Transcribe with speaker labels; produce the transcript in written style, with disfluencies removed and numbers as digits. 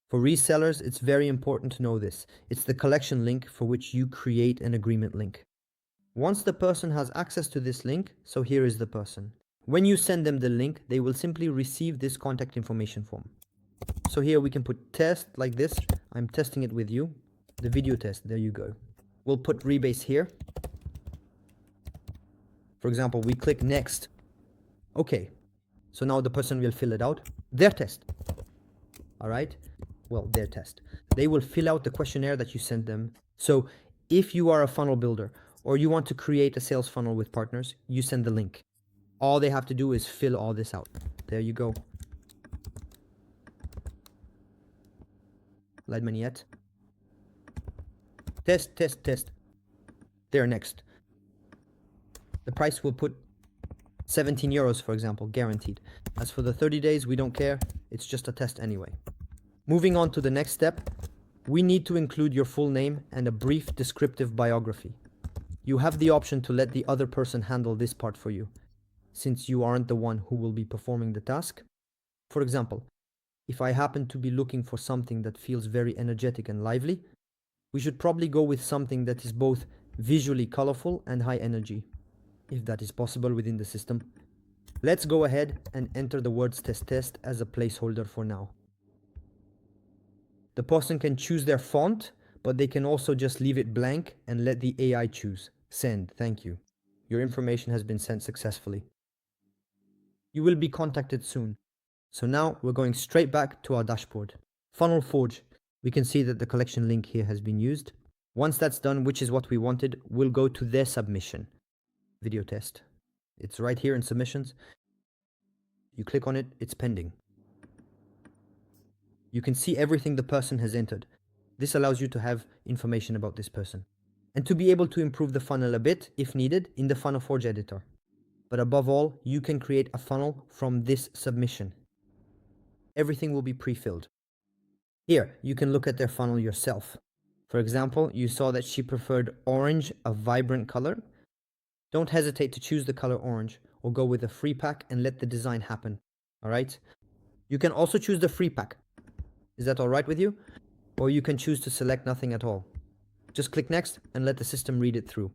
Speaker 1: For resellers, it's very important to know this. It's the collection link for which you create an agreement link. Once the person has access to this link, so here is the person. When you send them the link, they will simply receive this contact information form. So here we can put test like this. I'm testing it with you. The video test, there you go. We'll put rebase here. For example, we click next. Okay, so now the person will fill it out. Their test. All right, well, their test. They will fill out the questionnaire that you sent them. So if you are a funnel builder or you want to create a sales funnel with partners, you send the link. All they have to do is fill all this out. There you go. Lead money yet? Test, test, test. There next. The price will put 17 euros, for example, guaranteed. As for the 30 days, we don't care. It's just a test anyway. Moving on to the next step, we need to include your full name and a brief descriptive biography. You have the option to let the other person handle this part for you, since you aren't the one who will be performing the task. For example, if I happen to be looking for something that feels very energetic and lively, we should probably go with something that is both visually colorful and high energy, if that is possible within the system. Let's go ahead and enter the words test as a placeholder for now. The person can choose their font, but they can also just leave it blank and let the AI choose. Send, thank you. Your information has been sent successfully. You will be contacted soon. So now we're going straight back to our dashboard. FunnelForge, we can see that the collection link here has been used. Once that's done, which is what we wanted, we'll go to their submission. Video test. It's right here in submissions. You click on it, it's pending. You can see everything the person has entered. This allows you to have information about this person and to be able to improve the funnel a bit if needed in the FunnelForge editor. But above all, you can create a funnel from this submission. Everything will be pre-filled. Here, you can look at their funnel yourself. For example, you saw that she preferred orange, a vibrant color. Don't hesitate to choose the color orange or go with a free pack and let the design happen. All right? You can also choose the free pack. Is that all right with you? Or you can choose to select nothing at all. Just click next and let the system read it through.